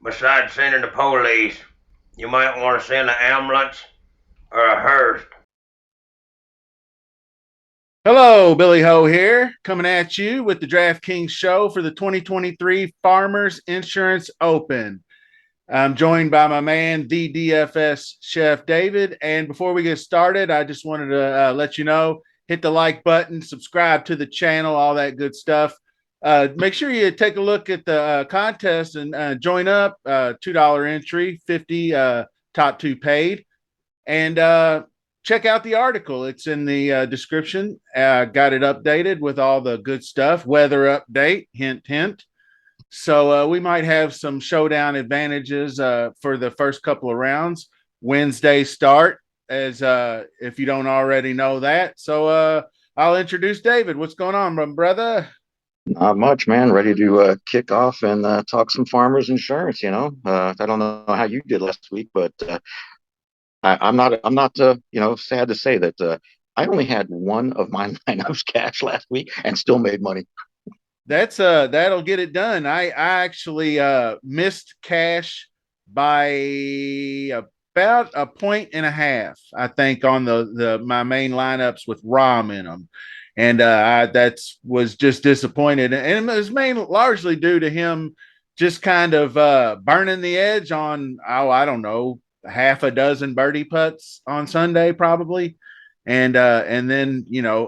Besides sending the police, you might want to send an ambulance or a hearse. Hello, Billy Ho here, coming at you with the DraftKings show for the 2023 Farmers Insurance Open. I'm joined by my man, the DFS Chef David. And before we get started, I just wanted to let you know hit the like button, subscribe to the channel, all that good stuff. Make sure you take a look at the contest and join up. $2 entry, 50 top two paid. And check out the article. It's in the description. Got it updated with all the good stuff. Weather update, hint, hint. So we might have some showdown advantages for the first couple of rounds. Wednesday start, as if you don't already know that. So I'll introduce David. What's going on, my brother? Not much, man. Ready to kick off and talk some farmers insurance. I don't know how you did last week, but I'm not sad to say that I only had one of my lineups cash last week and still made money. That'll get it done. I actually missed cash by about a point and a half, I think, on the my main lineups with Rom in them, and that was just disappointed, and it was largely due to him just kind of burning the edge on, oh, I don't know, half a dozen birdie putts on Sunday probably. And then,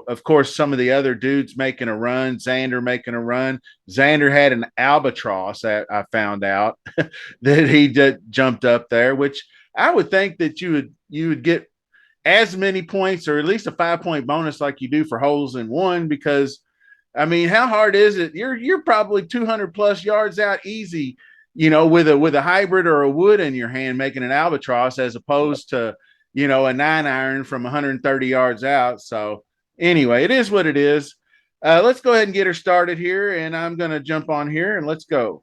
of course, some of the other dudes making a run, Xander making a run. Xander had an albatross that I found out that he jumped up there, which I would think that you would get as many points or at least a 5 point bonus like you do for holes in one, because I mean, how hard is it? You're probably 200 plus yards out easy, with a hybrid or a wood in your hand making an albatross, as opposed to a 9 iron from 130 yards out. So anyway, it is what it is. Let's go ahead and get her started here, and I'm going to jump on here and let's go.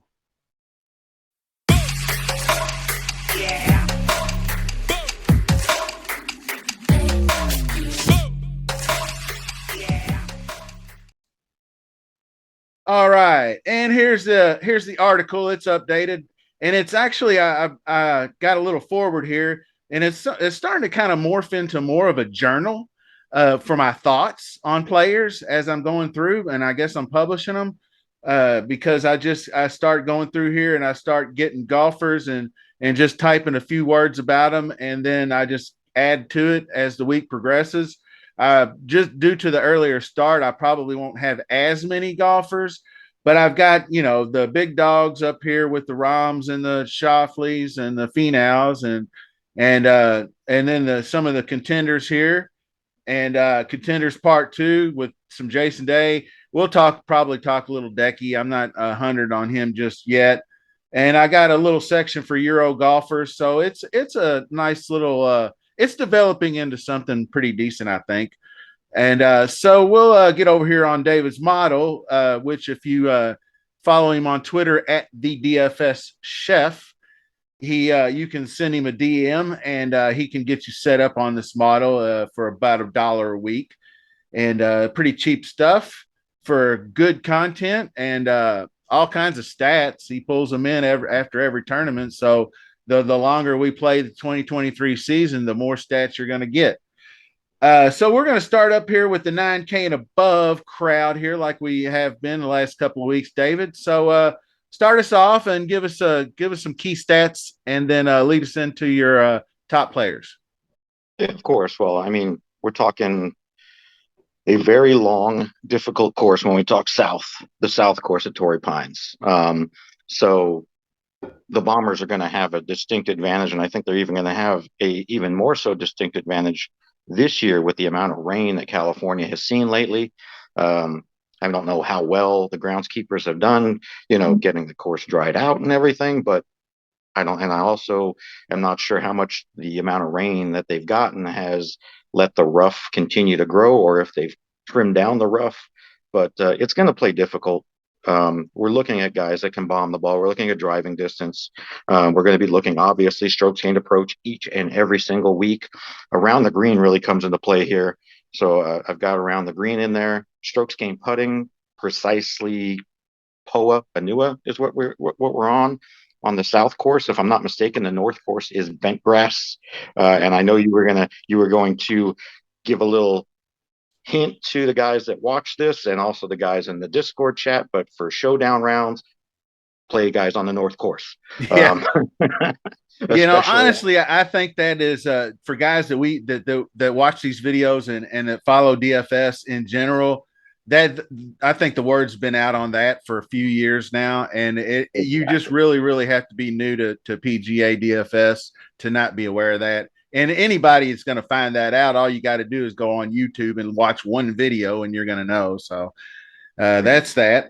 All right, and here's the article. It's updated, and it's actually I got a little forward here, and it's starting to kind of morph into more of a journal for my thoughts on players as I'm going through, and I guess I'm publishing them because I start going through here and I start getting golfers and just typing a few words about them, and then I just add to it as the week progresses. Just due to the earlier start, I probably won't have as many golfers, but I've got, the big dogs up here with the Roms and the Shoffleys and the Finals and then some of the contenders here, and contenders part two with some Jason Day. We'll probably talk a little Decky. I'm not 100 on him just yet. And I got a little section for Euro golfers. So it's a nice little it's developing into something pretty decent, I think. And so we'll get over here on David's model, which if you follow him on Twitter at the DFS Chef, you can send him a DM and he can get you set up on this model for about $1 a week, and pretty cheap stuff for good content and all kinds of stats. He pulls them in after every tournament. So the longer we play the 2023 season, the more stats you're going to get. So we're going to start up here with the 9K and above crowd here, like we have been the last couple of weeks, David. So start us off and give us some key stats, and then lead us into your top players. Yeah, of course. Well, I mean, we're talking a very long, difficult course when we talk the South course at Torrey Pines. So the Bombers are going to have a distinct advantage, and I think they're even going to have a even more so distinct advantage this year with the amount of rain that California has seen lately. I don't know how well the groundskeepers have done, getting the course dried out and everything, but I also am not sure how much the amount of rain that they've gotten has let the rough continue to grow, or if they've trimmed down the rough. But it's going to play difficult. We're looking at guys that can bomb the ball. We're looking at driving distance. We're going to be looking, obviously, strokes gained approach each and every single week. Around the green really comes into play here. So I've got around the green in there. Strokes gained putting, precisely POA, Anua is what we're on. on the south course. If I'm not mistaken, the north course is bent grass. And I know you were going to give a little hint to the guys that watch this and also the guys in the Discord chat. But for showdown rounds, play guys on the north course. Yeah. Especially, Honestly, I think that is for guys that watch these videos and that follow DFS in general. That I think the word's been out on that for a few years now, and you just really have to be new to PGA DFS to not be aware of that. And anybody that's going to find that out, all you got to do is go on YouTube and watch one video, and you're going to know. So that's that.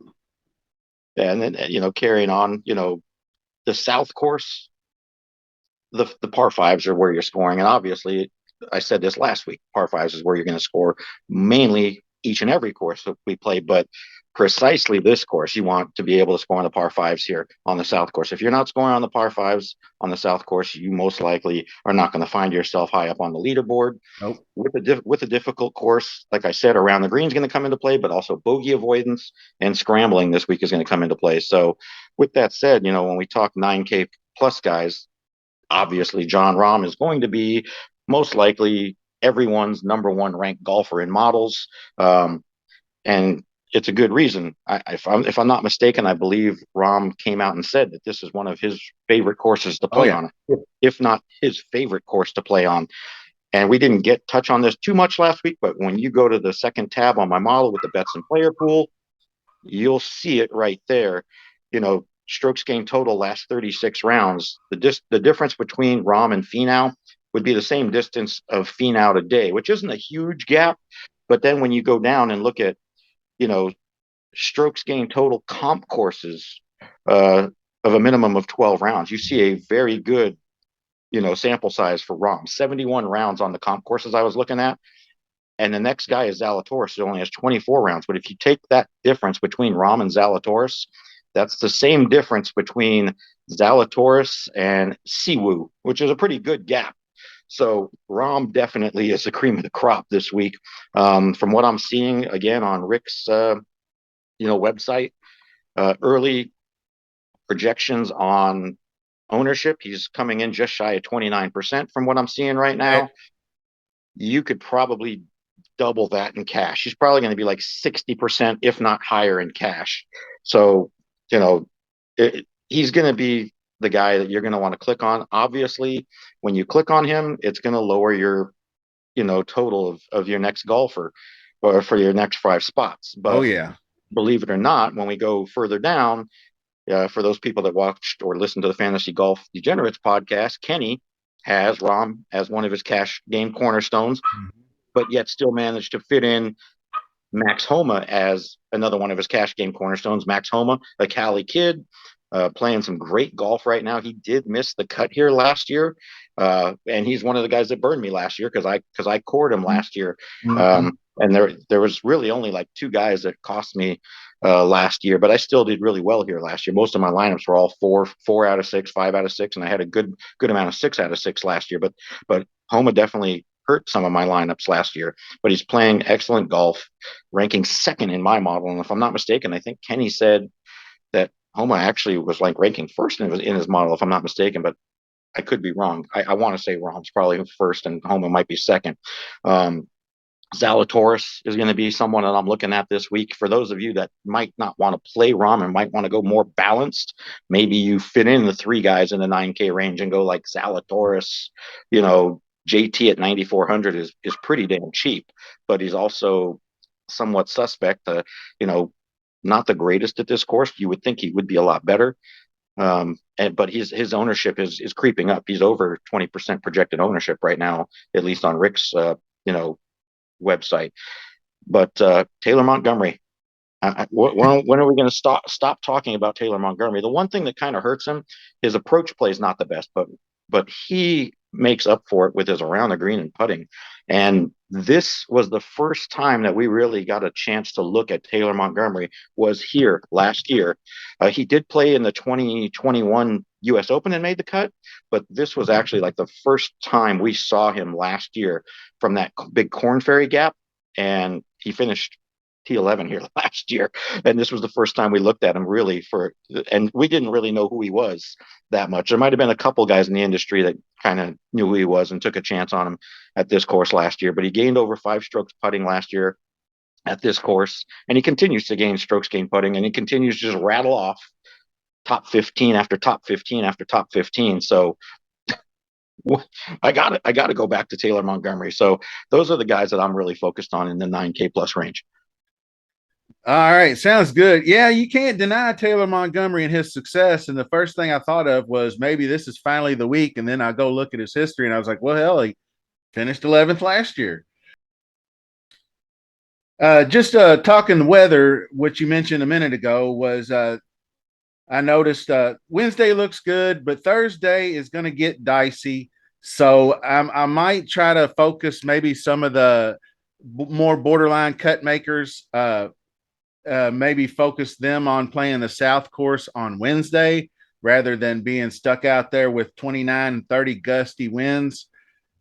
and then carrying on, the south course, the par fives are where you're scoring, and obviously, I said this last week, par fives is where you're going to score mainly each and every course that we play, but precisely this course, you want to be able to score on the par fives here on the south course. If you're not scoring on the par fives on the south course, you most likely are not going to find yourself high up on the leaderboard. Nope. With a difficult course, like I said, around the green is going to come into play, but also bogey avoidance and scrambling this week is going to come into play. So, with that said, when we talk 9K plus guys, obviously John Rahm is going to be most likely everyone's number one ranked golfer in models, and it's a good reason. If I'm not mistaken, I believe Rahm came out and said that this is one of his favorite courses to play on, if not his favorite course to play on. And we didn't touch on this too much last week, but when you go to the second tab on my model with the bets and player pool, you'll see it right there. Strokes gained total last 36 rounds. The difference between Rahm and Finau would be the same distance of Finau today, which isn't a huge gap. But then when you go down and look at, strokes gained total comp courses of a minimum of 12 rounds, you see a very good, sample size for Rahm. 71 rounds on the comp courses I was looking at. And the next guy is Zalatoris, who only has 24 rounds. But if you take that difference between Rahm and Zalatoris, that's the same difference between Zalatoris and Siwoo, which is a pretty good gap. So Rahm definitely is the cream of the crop this week. From what I'm seeing, again, on Rick's website, early projections on ownership, he's coming in just shy of 29% from what I'm seeing right now. You could probably double that in cash. He's probably going to be like 60%, if not higher, in cash. So, he's going to be the guy that you're going to want to click on. Obviously, when you click on him, it's going to lower your, total of your next golfer or for your next 5 spots. But believe it or not, when we go further down, for those people that watched or listened to the Fantasy Golf Degenerates podcast, Kenny has Rahm as one of his cash game cornerstones, but yet still managed to fit in Max Homa as another one of his cash game cornerstones. Max Homa, a Cali kid, playing some great golf right now. He did miss the cut here last year, and he's one of the guys that burned me last year because I cored him last year. And there was really only like 2 guys that cost me last year, but I still did really well here last year. Most of my lineups were all 4 out of 6, 5 out of 6, and I had a good amount of 6 out of 6 last year. But Homa definitely hurt some of my lineups last year, but he's playing excellent golf, ranking second in my model. And if I'm not mistaken, I think Kenny said that Homa actually was like ranking first in his model, if I'm not mistaken, but I could be wrong. I want to say Rahm's probably first and Homa might be second. Zalatoris is going to be someone that I'm looking at this week. For those of you that might not want to play Rahm and might want to go more balanced, maybe you fit in the 3 guys in the 9K range and go like Zalatoris, JT at 9,400 is pretty damn cheap, but he's also somewhat suspect. Not the greatest at this course. You would think he would be a lot better, but his ownership is creeping up. He's over 20% projected ownership right now, at least on Rick's website. But Taylor Montgomery, when are we going to stop talking about Taylor Montgomery? The one thing that kind of hurts him, his approach play is not the best, but he makes up for it with his around the green and putting. And this was the first time that we really got a chance to look at Taylor Montgomery was here last year. He did play in the 2021 U.S. Open and made the cut, but this was actually like the first time we saw him last year from that big Corn Ferry gap, and he finished T11 here last year, and this was the first time we looked at him really and we didn't really know who he was that much. There might have been a couple guys in the industry that kind of knew who he was and took a chance on him at this course last year, but he gained over 5 strokes putting last year at this course, and he continues to gain strokes gained putting, and he continues to just rattle off top 15 after top 15 after top 15. So I got to go back to Taylor Montgomery. So those are the guys that I'm really focused on in the 9K plus range. All right, sounds good. Yeah, you can't deny Taylor Montgomery and his success. And the first thing I thought of was maybe this is finally the week. And then I go look at his history, and I was like, well, hell, he finished 11th last year. Just talking weather, what you mentioned a minute ago was I noticed Wednesday looks good, but Thursday is going to get dicey. So I might try to focus maybe some of the more borderline cut makers. Maybe focus them on playing the South course on Wednesday rather than being stuck out there with 29 and 30 gusty winds.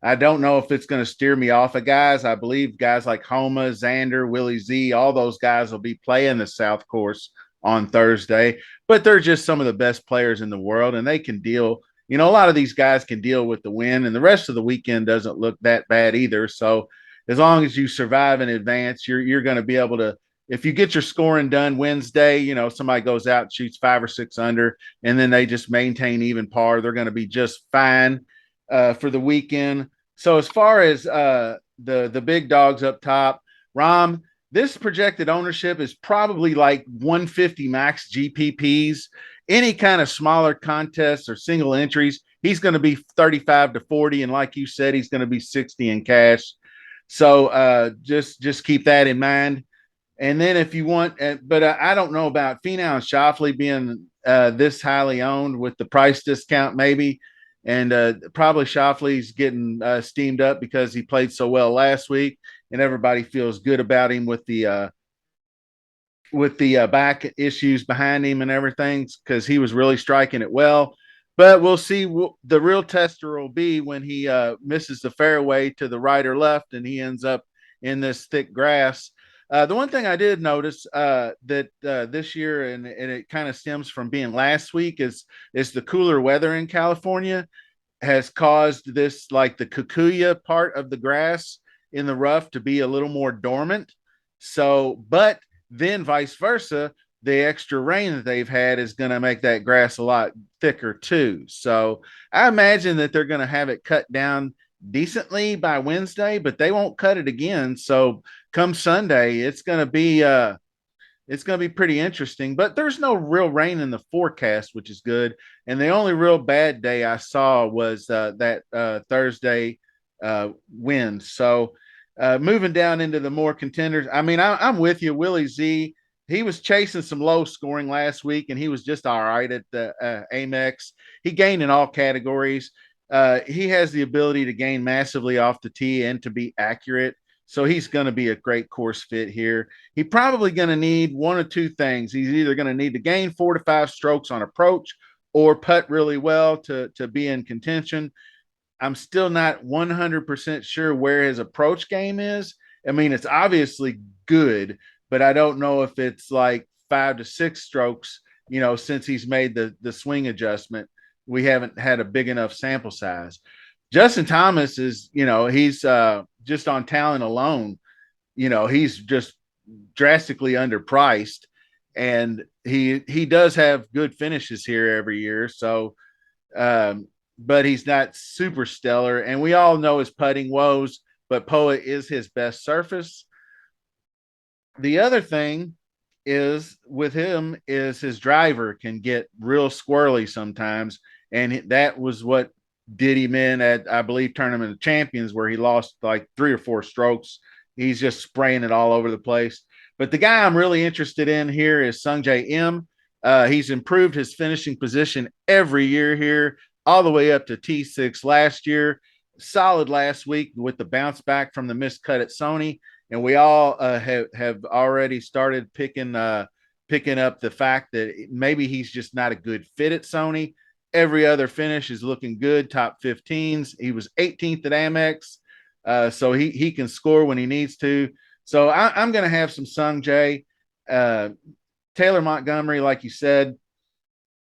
I don't know if it's going to steer me off of guys. I believe guys like Homa, Xander, Willie Z, all those guys will be playing the South course on Thursday, but they're just some of the best players in the world, and they can deal. A lot of these guys can deal with the wind, and the rest of the weekend doesn't look that bad either. So as long as you survive in advance, you're going to be able to. If you get your scoring done Wednesday, somebody goes out and shoots 5 or 6 under, and then they just maintain even par, they're going to be just fine for the weekend. So as far as the big dogs up top, Rom, this projected ownership is probably like 150 max GPPs. Any kind of smaller contests or single entries, he's going to be 35 to 40, and like you said, he's going to be 60 in cash. So just keep that in mind. And then if you want, but I don't know about Finau and Schauffele being this highly owned with the price discount, maybe. And probably Schauffele's getting steamed up because he played so well last week, and everybody feels good about him with the back issues behind him and everything, because he was really striking it well. But we'll see. The real tester will be when he misses the fairway to the right or left, and he ends up in this thick grass. The one thing I did notice that this year, and it kind of stems from being last week, is the cooler weather in California has caused this, like the kikuya part of the grass in the rough, to be a little more dormant. So, but then vice versa, the extra rain that they've had is going to make that grass a lot thicker too. So I imagine that they're going to have it cut down decently by Wednesday, but they won't cut it again. So come Sunday, it's going to be pretty interesting. But there's no real rain in the forecast, which is good. And the only real bad day I saw was that Thursday wind. So moving down into the more contenders, I mean, I'm with you, Willie Z. He was chasing some low scoring last week, and he was just all right at the Amex. He gained in all categories. He has the ability to gain massively off the tee and to be accurate. So he's going to be a great course fit here. He's probably going to need one or two things. He's either going to need to gain 4 to 5 strokes on approach or putt really well to be in contention. I'm still not 100% sure where his approach game is. I mean, it's obviously good, but I don't know if it's like 5 to 6 strokes, since he's made the swing adjustment. We haven't had a big enough sample size. Justin Thomas is, he's just on talent alone, he's just drastically underpriced, and he does have good finishes here every year. So, but he's not super stellar, and we all know his putting woes, but POA is his best surface. The other thing is with him is his driver can get real squirrely sometimes, and that was what did him in at, I believe, Tournament of Champions, where he lost like 3 or 4 strokes. He's just spraying it all over the place. But the guy I'm really interested in here is Sungjae Im. He's improved his finishing position every year here, all the way up to T6 last year. Solid last week with the bounce back from the missed cut at Sony. And we all have already started picking up the fact that maybe he's just not a good fit at Sony. Every other finish is looking good, top 15s. He was 18th at Amex, so he can score when he needs to. So I'm going to have some Sung Jae, Taylor Montgomery, like you said,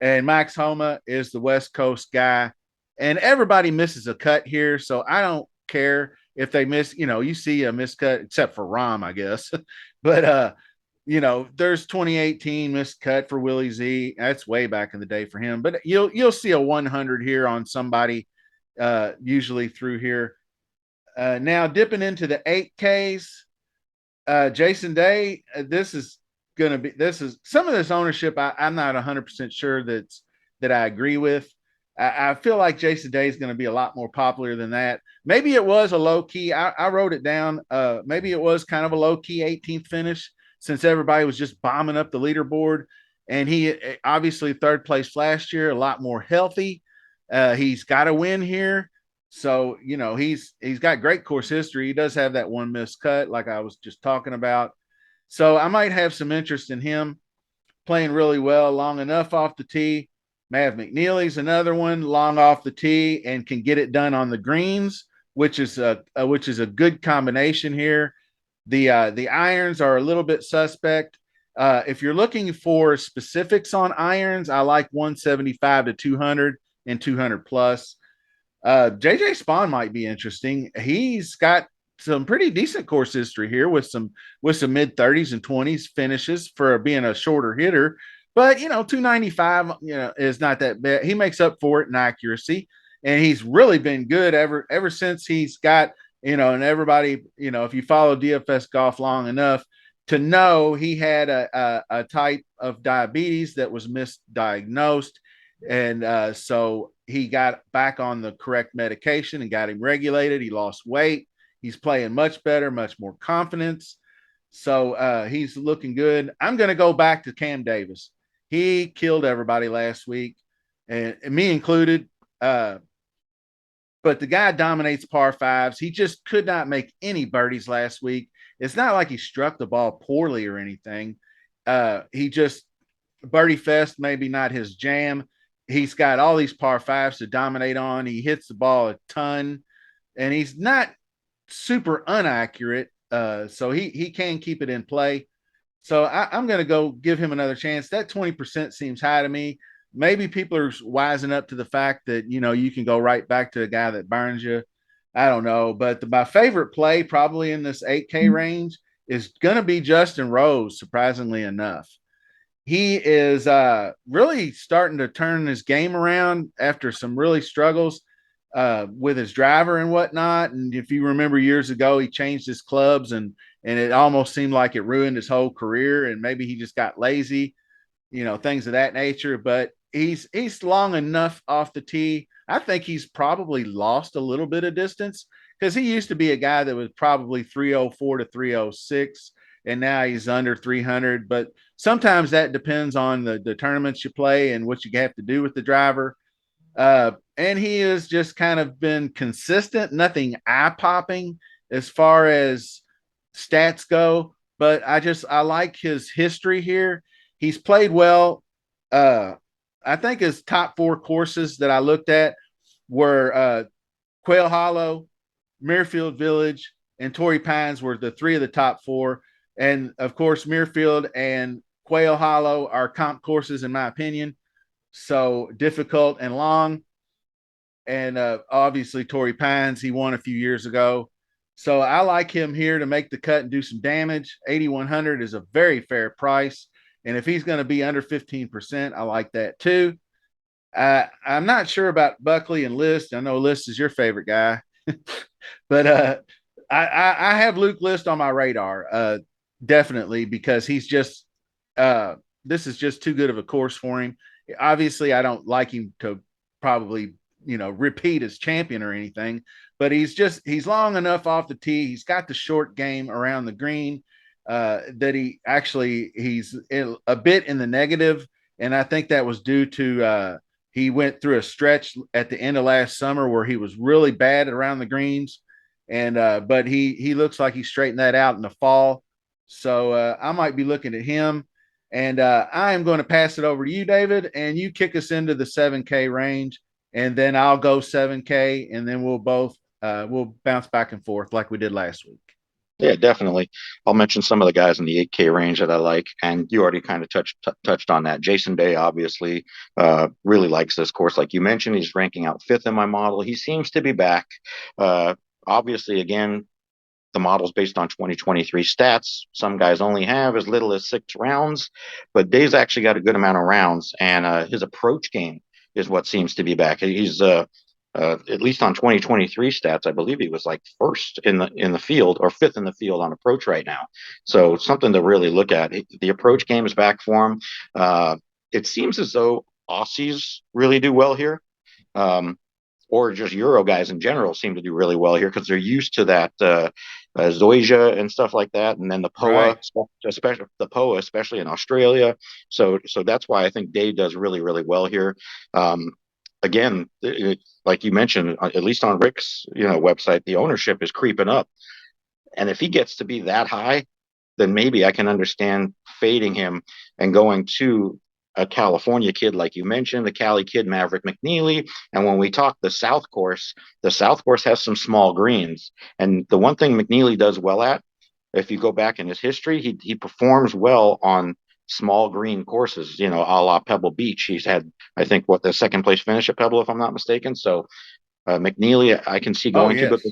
and Max Homa is the West Coast guy. And everybody misses a cut here. So I don't care if they miss, you see a miscut, except for Rom, I guess. But there's 2018 miscut for Willie Z. That's way back in the day for him. But you'll see a 100 here on somebody, usually through here. Now dipping into the 8Ks, Jason Day. This is some of this ownership. I'm not 100% sure that I agree with. I feel like Jason Day is going to be a lot more popular than that. Maybe it was a low key. I wrote it down. Maybe it was kind of a low key 18th finish since everybody was just bombing up the leaderboard. And he obviously third place last year, a lot more healthy. He's got a win here. So, he's got great course history. He does have that one missed cut, like I was just talking about. So I might have some interest in him playing really well, long enough off the tee. Mav McNeely's another one, long off the tee and can get it done on the greens, which is a good combination here. The irons are a little bit suspect. If you're looking for specifics on irons, I like 175 to 200 and 200 plus. JJ Spawn might be interesting. He's got some pretty decent course history here with some mid 30s and 20s finishes for being a shorter hitter. But 295, is not that bad. He makes up for it in accuracy, and he's really been good ever since he's got, and everybody, if you follow DFS golf long enough to know he had a type of diabetes that was misdiagnosed. And so he got back on the correct medication and got him regulated. He lost weight. He's playing much better, much more confidence. So he's looking good. I'm going to go back to Cam Davis. He killed everybody last week, and me included. But the guy dominates par fives. He just could not make any birdies last week. It's not like he struck the ball poorly or anything. He just birdie fest, maybe not his jam. He's got all these par fives to dominate on. He hits the ball a ton, and he's not super inaccurate. So he can keep it in play. So I'm going to go give him another chance. That 20% seems high to me. Maybe people are wising up to the fact that, you can go right back to a guy that burns you. I don't know. But my favorite play probably in this 8K range is going to be Justin Rose, surprisingly enough. He is really starting to turn his game around after some really struggles with his driver and whatnot. And if you remember years ago, he changed his clubs and it almost seemed like it ruined his whole career. And maybe he just got lazy, things of that nature. But he's long enough off the tee. I think he's probably lost a little bit of distance because he used to be a guy that was probably 304 to 306. And now he's under 300. But sometimes that depends on the tournaments you play and what you have to do with the driver. And he has just kind of been consistent, nothing eye popping as far as stats go. But I like his history here. He's played well. I think his top four courses that I looked at were Quail Hollow, Muirfield Village, and Torrey Pines were the three of the top four. And of course, Muirfield and Quail Hollow are comp courses, in my opinion. So difficult and long. And obviously, Torrey Pines, he won a few years ago. So I like him here to make the cut and do some damage. 8,100 is a very fair price. And if he's going to be under 15%, I like that too. I'm not sure about Buckley and List. I know List is your favorite guy. But I have Luke List on my radar, definitely, because he's just this is just too good of a course for him. Obviously, I don't like him to probably repeat as champion or anything, but he's long enough off the tee. He's got the short game around the green that he's a bit in the negative, and I think that was due to he went through a stretch at the end of last summer where he was really bad around the greens, and but he looks like he straightened that out in the fall. So I might be looking at him, and I am going to pass it over to you, David, and you kick us into the 7K range, and then I'll go 7K, and then we'll bounce back and forth like we did last week. Yeah, definitely. I'll mention some of the guys in the 8K range that I like, and you already kind of touched on that. Jason Day obviously really likes this course, like you mentioned. He's ranking out fifth in my model. He seems to be back. Uh, Obviously, again, the model's based on 2023 stats. Some guys only have as little as 6 rounds, but Day's actually got a good amount of rounds, and his approach game is what seems to be back. He's at least on 2023 stats, I believe he was like first in the field or fifth in the field on approach right now. So something to really look at. The approach game is back for him. It seems as though Aussies really do well here. Um, or just Euro guys in general seem to do really well here because they're used to that Zoysia and stuff like that, and then the POA, Right. especially the POA, especially in Australia. So that's why I think Day does really really well here. Um, Again, like you mentioned, at least on Rick's website, the ownership is creeping up, and if he gets to be that high, then maybe I can understand fading him and going to a California kid, like you mentioned, the Cali kid, Maverick McNeely. And when we talk the South Course has some small greens. And the one thing McNeely does well at, if you go back in his history, he performs well on small green courses, a la Pebble Beach. He's had, I think, the second place finish at Pebble, if I'm not mistaken. So McNeely, I can see Oh going to, yes.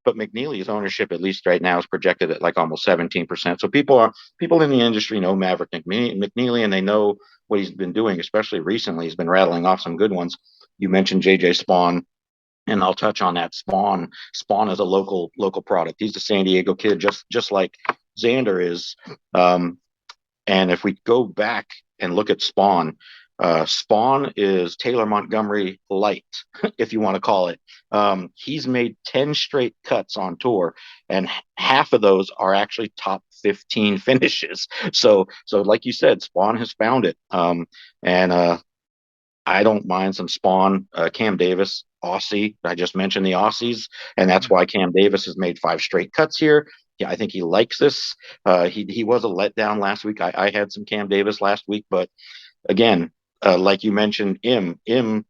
but McNeely's ownership, at least right now, is projected at like almost 17%. So people in the industry know Maverick McNeely, and they know what he's been doing, especially recently. He's been rattling off some good ones. You mentioned JJ Spawn, and I'll touch on that. Spawn is a local product. He's a San Diego kid, just like Xander is. Um, and if we go back and look at Spawn, Spawn is Taylor Montgomery light, if you want to call it. He's made 10 straight cuts on tour, and half of those are actually top 15 finishes. So like you said, Spawn has found it. And I don't mind some Spawn. Cam Davis, Aussie. I just mentioned the Aussies, and that's why Cam Davis has made 5 straight cuts here. Yeah, I think he likes this. He was a letdown last week. I had some Cam Davis last week, but again, like you mentioned, Im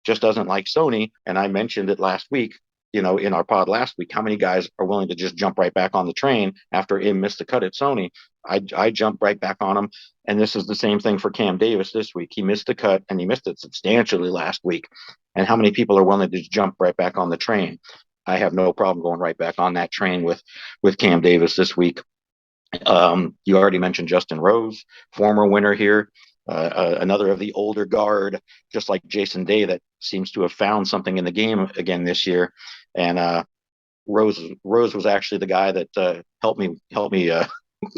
just doesn't like Sony. And I mentioned it last week, in our pod last week, how many guys are willing to just jump right back on the train after Im missed the cut at Sony? I jumped right back on him. And this is the same thing for Cam Davis this week. He missed the cut, and he missed it substantially last week. And how many people are willing to just jump right back on the train? I have no problem going right back on that train with Cam Davis this week. You already mentioned Justin Rose, former winner here, another of the older guard, just like Jason Day, that seems to have found something in the game again this year. And Rose was actually the guy that helped me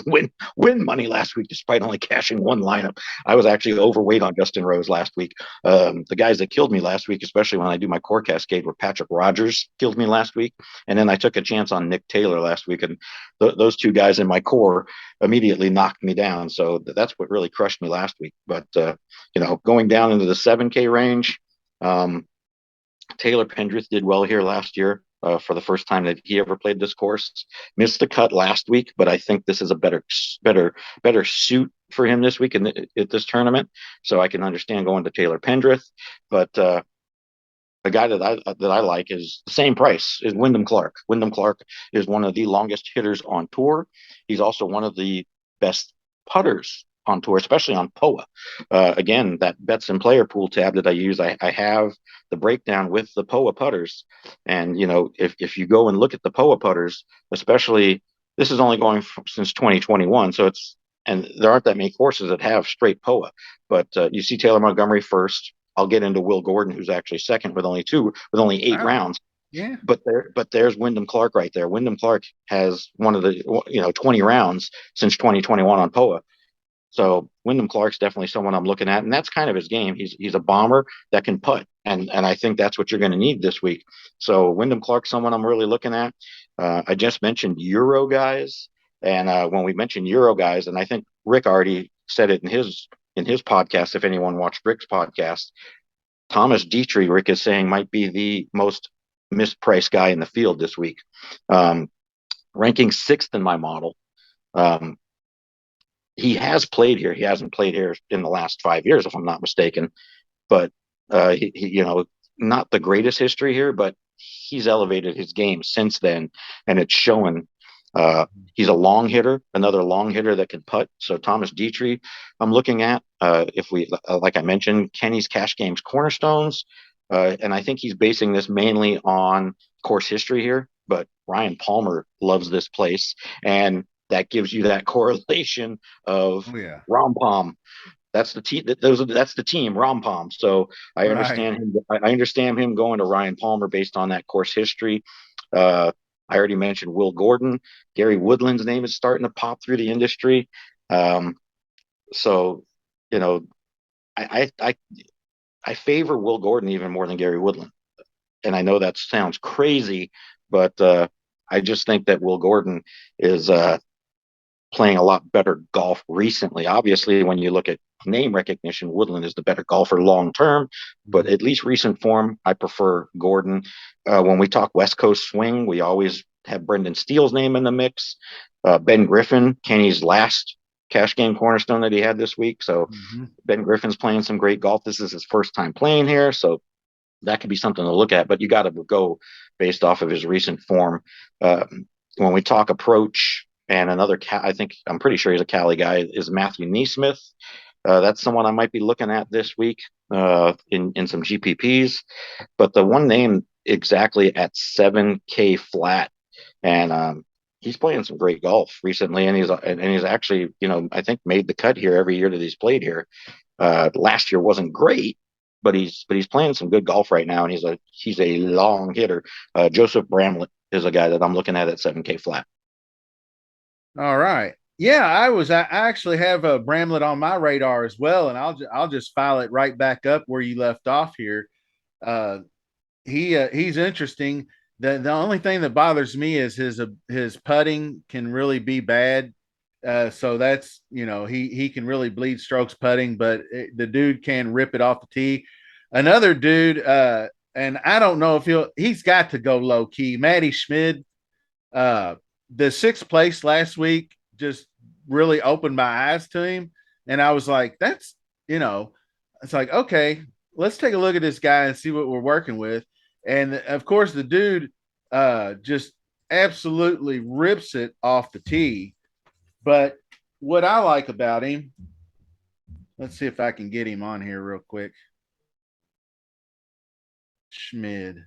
win money last week, despite only cashing one lineup. I was actually overweight on Justin Rose last week. The guys that killed me last week, especially when I do my core cascade, were Patrick Rogers killed me last week, and then I took a chance on Nick Taylor last week, and those two guys in my core immediately knocked me down. So that's what really crushed me last week. But going down into the 7K range, um, Taylor Pendrith did well here last year. For the first time that he ever played this course, missed the cut last week, but I think this is a better suit for him this week at this tournament. So I can understand going to Taylor Pendrith, but a guy that I like is the same price is Wyndham Clark. Wyndham Clark is one of the longest hitters on tour. He's also one of the best putters on tour, especially on POA. Again, that bets and player pool tab that I use, I have the breakdown with the POA putters. And if you go and look at the POA putters, especially this is only going since 2021, so and there aren't that many courses that have straight POA. But you see Taylor Montgomery first. I'll get into Will Gordon, who's actually second with only 8 rounds. Yeah. But there's Wyndham Clark right there. Wyndham Clark has one of the 20 rounds since 2021 on POA. So Wyndham Clark's definitely someone I'm looking at, and that's kind of his game. He's a bomber that can putt, and I think that's what you're going to need this week. So Wyndham Clark's someone I'm really looking at. I just mentioned Euro guys, and when we mentioned Euro guys, and I think Rick already said it in his podcast. If anyone watched Rick's podcast, Thomas Dietrich, Rick is saying, might be the most mispriced guy in the field this week, ranking sixth in my model. Um, he has played here. He hasn't played here in the last 5 years, if I'm not mistaken. But not the greatest history here, but he's elevated his game since then, and it's showing. He's a long hitter, another long hitter that can putt. So Thomas Dietrich, I'm looking at. If we, like I mentioned, Kenny's cash games cornerstones, and I think he's basing this mainly on course history here. But Ryan Palmer loves this place, and that gives you that correlation of Oh yeah. Rompom. That's the team. That's the team, Rompom. So I Right. understand him. I understand him going to Ryan Palmer based on that course history. Uh, I already mentioned Will Gordon. Gary Woodland's name is starting to pop through the industry. Um, so, you know, I favor Will Gordon even more than Gary Woodland, and I know that sounds crazy, but I just think that Will Gordon is playing a lot better golf recently. Obviously, when you look at name recognition, Woodland is the better golfer long term, but at least recent form, I prefer Gordon. When we talk West Coast swing, we always have Brendan Steele's name in the mix. Ben Griffin, Kenny's last cash game cornerstone that he had this week. So Mm-hmm. Ben Griffin's playing some great golf. This is his first time playing here. So that could be something to look at, but you got to go based off of his recent form. Uh, when we talk approach, and another, I think I'm pretty sure he's a Cali guy, is Matthew Neesmith. That's someone I might be looking at this week in some GPPs. But the one name exactly at 7K flat, and he's playing some great golf recently, and he's actually, I think made the cut here every year that he's played here. Last year wasn't great, but he's playing some good golf right now, and he's a long hitter. Joseph Bramlett is a guy that I'm looking at 7K flat. All right. Yeah, I actually have a Bramlett on my radar as well, and I'll just file it right back up where you left off here. Uh, he's interesting. The only thing that bothers me is his putting can really be bad. So that's, he can really bleed strokes putting, but the dude can rip it off the tee. Another dude, and I don't know if he's got to go low key. Matty Schmid, uh, the sixth place last week just really opened my eyes to him, and I was like, it's like, okay, let's take a look at this guy and see what we're working with. And of course, the dude just absolutely rips it off the tee. But what I like about him, let's see if I can get him on here real quick. Schmid.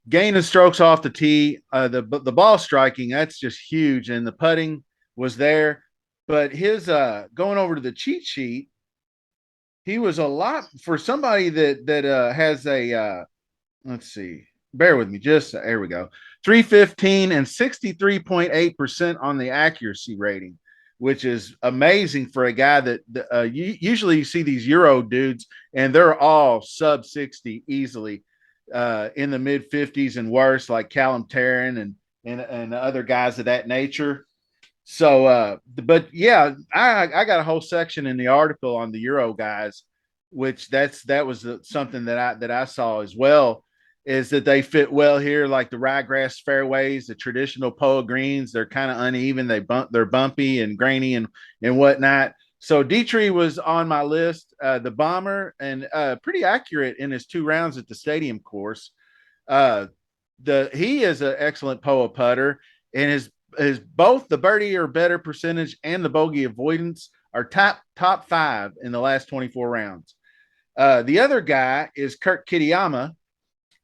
Gaining strokes off the tee, the ball striking, that's just huge, and the putting was there. But his going over to the cheat sheet, he was a lot for somebody that has a let's see, bear with me, just there we go, 315 and 63.8% on the accuracy rating, which is amazing for a guy that usually you see these Euro dudes and they're all sub 60 easily, in the mid 50s and worse, like Callum Tarrant and other guys of that nature. So, but yeah, I got a whole section in the article on the Euro guys, which that was something that I saw as well, is that they fit well here, like the ryegrass fairways, the traditional Poa greens. They're kind of uneven. They're bumpy and grainy and whatnot. So Dietrich was on my list, the bomber, and pretty accurate in his 2 rounds at the stadium course. Uh, he is an excellent Poa putter, and his both the birdie or better percentage and the bogey avoidance are top 5 in the last 24 rounds. The other guy is Kurt Kitayama,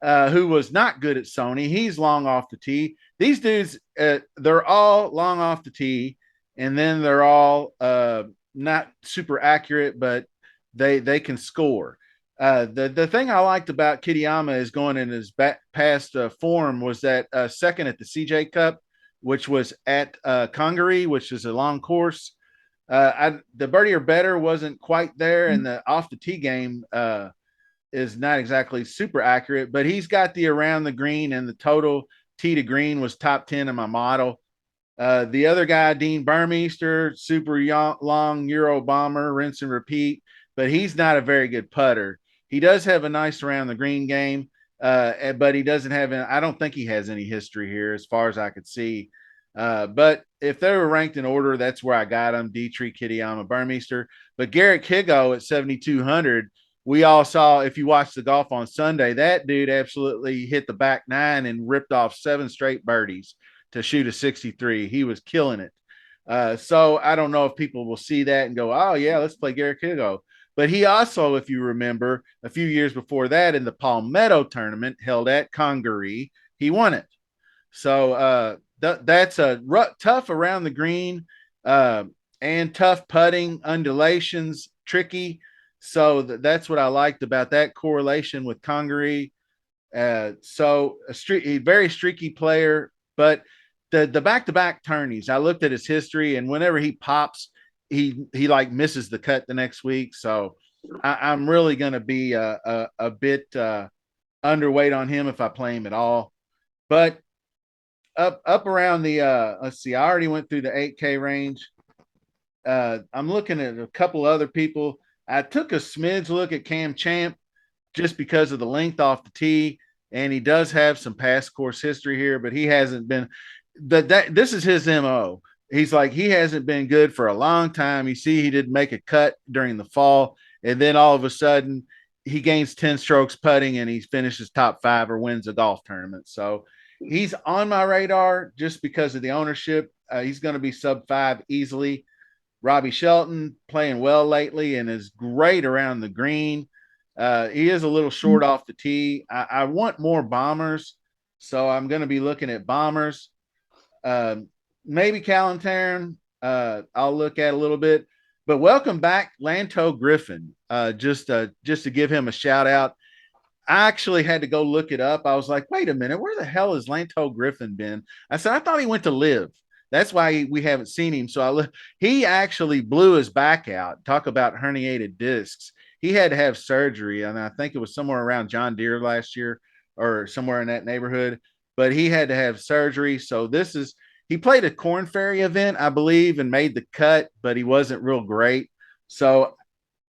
who was not good at Sony. He's long off the tee. These dudes, they're all long off the tee, and then they're all not super accurate, but they can score. The thing I liked about Kitayama is going in his past form was that second at the CJ Cup, which was at Congaree, which is a long course. The birdie or better wasn't quite there, and the off the tee game is not exactly super accurate, but he's got the around the green, and the total tee to green was top 10 in my model. The other guy, Dean Burmeister, super long Euro bomber, rinse and repeat, but he's not a very good putter. He does have a nice around the green game, but he doesn't have I don't think he has any history here as far as I could see. But if they were ranked in order, that's where I got him: Dietrich, Kitayama, Burmeister. But Garrett Higo at 7,200 we all saw, if you watched the golf on Sunday, that dude absolutely hit the back nine and ripped off 7 straight birdies to shoot a 63. He was killing it. So I don't know if people will see that and go, oh, yeah, let's play Garrick Higo. But he also, if you remember, a few years before that in the Palmetto tournament held at Congaree, he won it. So that's a tough around the green and tough putting, undulations, tricky. So that's what I liked about that correlation with Congaree. So a very streaky player, but the back-to-back tourneys, I looked at his history, and whenever he pops, he like misses the cut the next week. So I'm really going to be a bit underweight on him if I play him at all. But up around the let's see, I already went through the 8K range. I'm looking at a couple other people. I took a smidge look at Cam Champ just because of the length off the tee, and he does have some past course history here, but he hasn't been that this is his MO. He's like, he hasn't been good for a long time. You see, he didn't make a cut during the fall, and then all of a sudden he gains 10 strokes putting and he finishes top 5 or wins a golf tournament. So he's on my radar just because of the ownership. He's going to be sub 5 easily. Robbie Shelton playing well lately and is great around the green. He is a little short off the tee. I want more bombers, so I'm going to be looking at bombers. Maybe Callantarn. I'll look at a little bit. But welcome back, Lanto Griffin. Just to give him a shout out. I actually had to go look it up. I was like, wait a minute, where the hell has Lanto Griffin been? I said, I thought he went to live. That's why we haven't seen him. So he actually blew his back out. Talk about herniated discs. He had to have surgery, and I think it was somewhere around John Deere last year or somewhere in that neighborhood. But he had to have surgery. So he played a Corn Ferry event, I believe, and made the cut, but he wasn't real great. So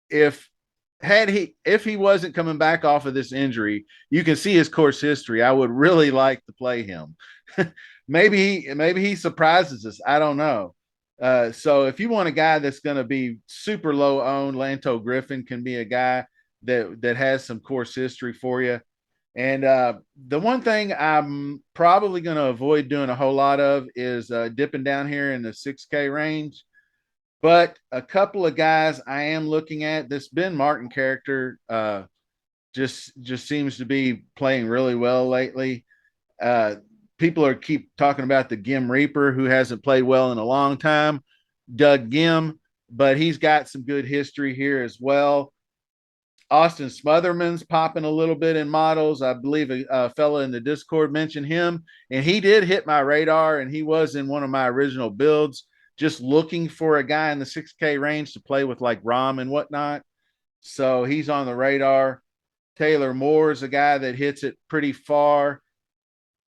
if he wasn't coming back off of this injury, you can see his course history. I would really like to play him. maybe he surprises us. I don't know. So if you want a guy that's going to be super low owned, Lanto Griffin can be a guy that has some course history for you. And the one thing I'm probably going to avoid doing a whole lot of is dipping down here in the 6K range. But a couple of guys I am looking at, this Ben Martin character just seems to be playing really well lately. People keep talking about the Gim Reaper, who hasn't played well in a long time, Doug Gim, but he's got some good history here as well. Austin Smotherman's popping a little bit in models. I believe a fella in the Discord mentioned him, and he did hit my radar, and he was in one of my original builds, just looking for a guy in the 6K range to play with like Rom and whatnot. So he's on the radar. Taylor Moore is a guy that hits it pretty far.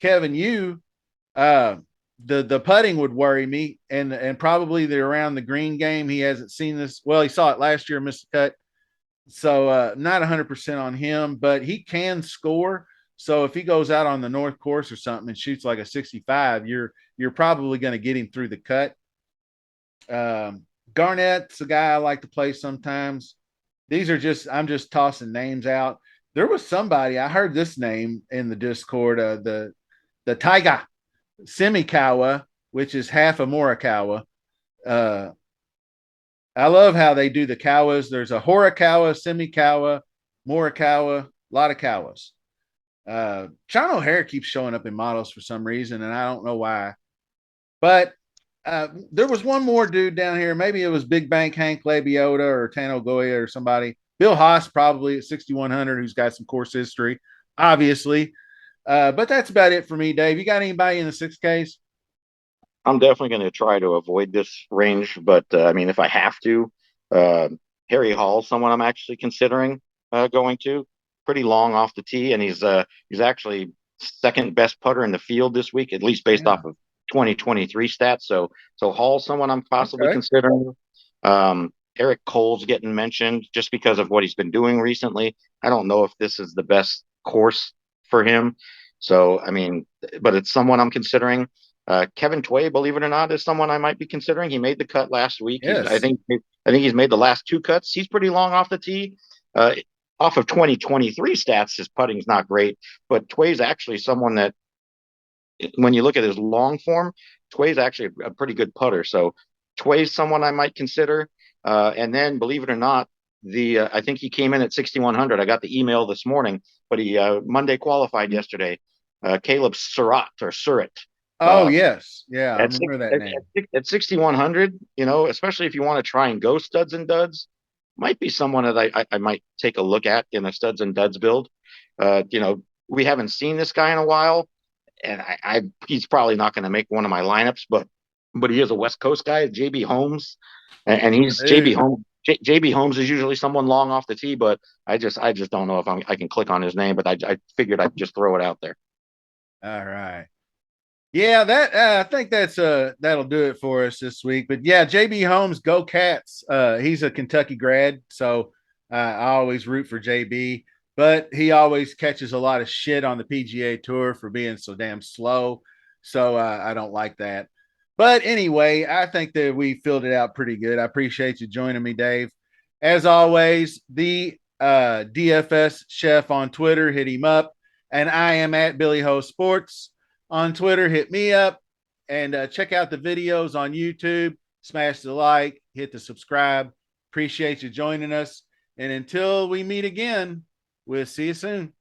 Kevin Yu, the putting would worry me, and probably the around the green game. He hasn't seen this. Well, he saw it last year, missed the cut. So not 100% on him, but he can score. So if he goes out on the North Course or something and shoots like a 65, you're probably going to get him through the cut. Garnett's a guy I like to play sometimes. I'm just tossing names out. There was somebody, I heard this name in the Discord, the Taiga Simikawa, which is half a Morikawa. I love how they do the Kawas. There's a Horikawa, Simikawa, Morikawa, a lot of Kawas. Sean O'Hare keeps showing up in models for some reason, and I don't know why. But there was one more dude down here. Maybe it was Big Bank Hank Labiota or Tano Goya or somebody. Bill Haas probably at 6,100, who's got some course history, obviously. But that's about it for me, Dave. You got anybody in the 6Ks? I'm definitely going to try to avoid this range, but I mean, if I have to, Harry Hall, someone I'm actually considering going to. Pretty long off the tee, and he's actually second best putter in the field this week, at least based off of 2023 stats. So Hall, someone I'm possibly considering. Eric Cole's getting mentioned just because of what he's been doing recently. I don't know if this is the best course for him. So, I mean, but it's someone I'm considering. Kevin Tway, believe it or not, is someone I might be considering. He made the cut last week. Yes. I think he's made the last 2 cuts. He's pretty long off the tee. off of 2023 stats, his putting's not great, but Tway's actually someone that, when you look at his long form, Tway's actually a pretty good putter. So Tway's someone I might consider. And then, believe it or not, I think he came in at 6,100. I got the email this morning, but he Monday qualified yesterday. Caleb Surratt or Surratt. Oh yes, yeah, I At remember that name. at 6,100, you know, especially if you want to try and go studs and duds, might be someone that I might take a look at in a studs and duds build. You know, we haven't seen this guy in a while, and he's probably not going to make one of my lineups, but he is a West Coast guy, JB Holmes, and he's JB Holmes. JB Holmes is usually someone long off the tee, but I just don't know if I can click on his name, but I figured I'd just throw it out there. All right. Yeah, that I think that'll do it for us this week. But yeah, JB Holmes, go Cats. He's a Kentucky grad, so I always root for JB. But he always catches a lot of shit on the PGA Tour for being so damn slow. So I don't like that. But anyway, I think that we filled it out pretty good. I appreciate you joining me, Dave. As always, the DFS chef on Twitter, hit him up. And I am at Billy Ho Sports on Twitter. Hit me up and check out the videos on YouTube. Smash the like, hit the subscribe. Appreciate you joining us. And until we meet again, we'll see you soon.